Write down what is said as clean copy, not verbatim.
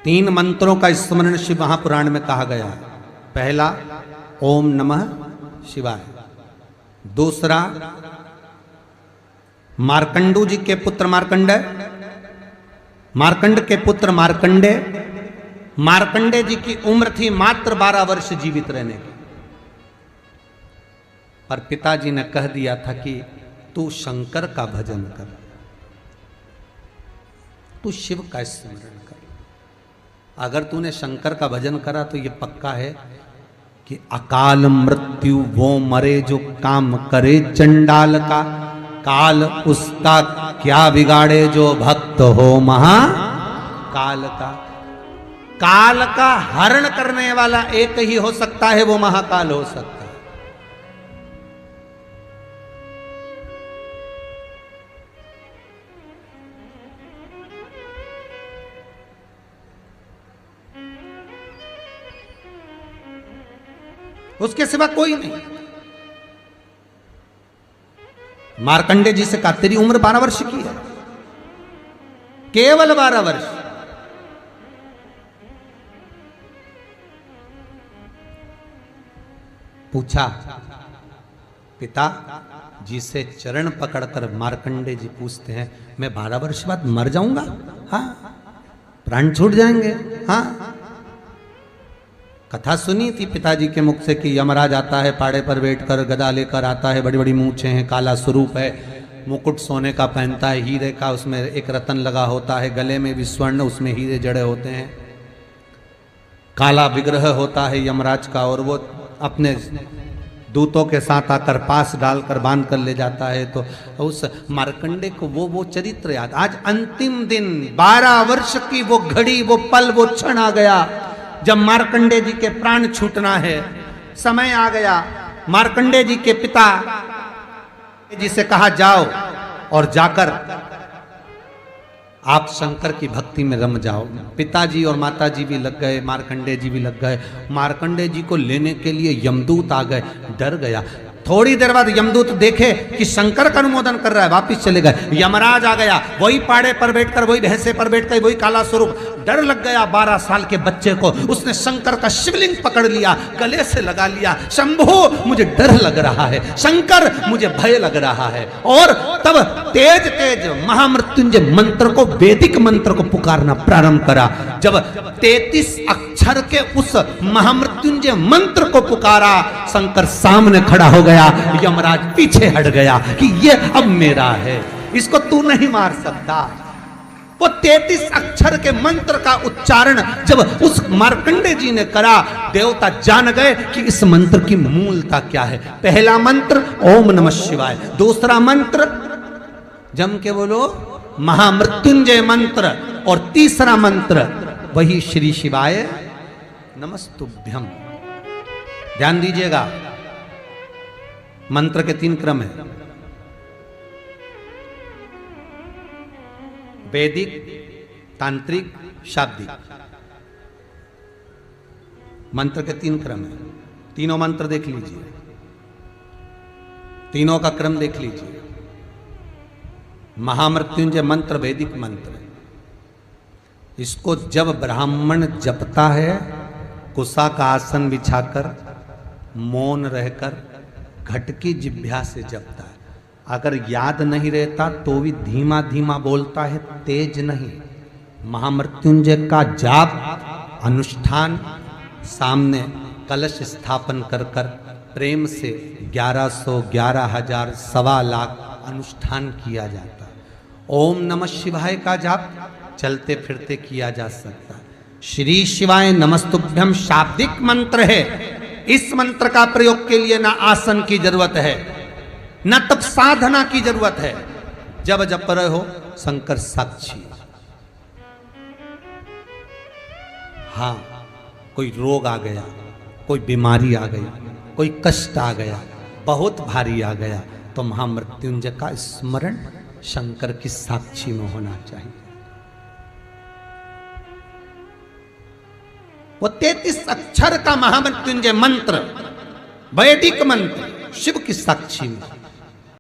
तीन मंत्रों का स्मरण शिव महापुराण में कहा गया है। पहला ओम नमः शिवाय, दूसरा मार्कंडू जी के पुत्र मार्कंडेय, मार्कंड के पुत्र मार्कंडेय, मार्कंडेय जी की उम्र थी मात्र 12 वर्ष जीवित रहने की, पर पिताजी ने कह दिया था कि तू शंकर का भजन कर, तू शिव का स्मरण कर। अगर तूने शंकर का भजन करा तो ये पक्का है कि अकाल मृत्यु वो मरे जो काम करे चंडाल का, काल उसका क्या बिगाड़े जो भक्त हो महाकाल का। काल का हरण करने वाला एक ही हो सकता है, वो महाकाल हो सकता है। उसके सिवा कोई नहीं। मार्कंडेय जी से कहा तेरी उम्र 12 वर्ष की है, केवल 12 वर्ष। पूछा पिता जी से चरण पकड़कर मार्कंडेय जी पूछते हैं मैं 12 वर्ष बाद मर जाऊंगा? हाँ, प्राण छूट जाएंगे। हाँ, कथा सुनी थी पिताजी के मुख से कि यमराज आता है, पाड़े पर बैठकर गदा लेकर आता है, बड़ी बड़ी मूंछें हैं, काला स्वरूप है, मुकुट सोने का पहनता है, हीरे का, उसमें एक रतन लगा होता है, गले में भी स्वर्ण, उसमें हीरे जड़े होते हैं, काला विग्रह होता है यमराज का, और वो अपने दूतों के साथ आकर पास डालकर बांध कर ले जाता है। तो उस मार्कंडेय को वो चरित्र याद। आज अंतिम दिन 12 वर्ष की वो घड़ी, वो पल, वो क्षण आ गया जब मार्कंडेय जी के प्राण छूटना है। समय आ गया। मार्कंडेय जी के पिता जी से कहा जाओ और जाकर आप शंकर की भक्ति में रम जाओ। पिताजी और माताजी भी लग गए, मार्कंडेय जी भी लग गए। मार्कंडेय जी को लेने के लिए यमदूत आ गए। डर गया। थोड़ी देर बाद यमदूत देखे कि शंकर का अनुमोदन कर रहा है, वापिस चले गए। यमराज आ गया, वही पाड़े पर बैठकर, वही भैंसे पर बैठकर, वही काला स्वरूप। डर लग गया 12 साल के बच्चे को। उसने शंकर का शिवलिंग पकड़ लिया, गले से लगा लिया। शंभो मुझे डर लग रहा है, शंकर मुझे भय लग रहा है। और तब तेज तेज महामृत्युंजय मंत्र को, वैदिक मंत्र को पुकारना प्रारंभ करा। जब 33 अक्षर के उस महामृत्युंजय मंत्र को पुकारा, शंकर सामने खड़ा हो गया। यमराज पीछे हट गया कि ये अब मेरा है, इसको तू नहीं मार सकता। वो 33 अक्षर के मंत्र का उच्चारण जब उस मार्कंडेय जी ने करा, देवता जान गए कि इस मंत्र की मूलता क्या है। पहला मंत्र ओम नमः शिवाय, दूसरा मंत्र जम के बोलो महामृत्युंजय मंत्र, और तीसरा मंत्र वही श्री शिवाय नमस्तुभ्यम। ध्यान दीजिएगा, मंत्र के 3 क्रम है। वैदिक, तांत्रिक, शाब्दिक। मंत्र के 3 क्रम है। तीनों मंत्र देख लीजिए, तीनों का क्रम देख लीजिए। महामृत्युंजय मंत्र वैदिक मंत्र है। इसको जब ब्राह्मण जपता है, कुशा का आसन बिछाकर, मौन रहकर, घट की जिह्वा से जपता है। अगर याद नहीं रहता तो भी धीमा धीमा बोलता है, तेज नहीं। महामृत्युंजय का जाप, अनुष्ठान, सामने कलश स्थापन कर कर प्रेम से 1100, 11,000, 1.25 लाख अनुष्ठान किया जाता है। ओम नमः शिवाय का जाप चलते फिरते किया जा सकता है। श्री शिवाय नमस्तुभ्यम शाब्दिक मंत्र है। इस मंत्र का प्रयोग के लिए ना आसन की जरूरत है, न तब साधना की जरूरत है। जब जप रहे हो शंकर साक्षी। हाँ, कोई रोग आ गया, कोई बीमारी आ गई, कोई कष्ट आ गया, बहुत भारी आ गया, तो महामृत्युंजय का स्मरण शंकर की साक्षी में होना चाहिए। वो 33 अक्षर का महामृत्युंजय मंत्र, वैदिक मंत्र, शिव की साक्षी में।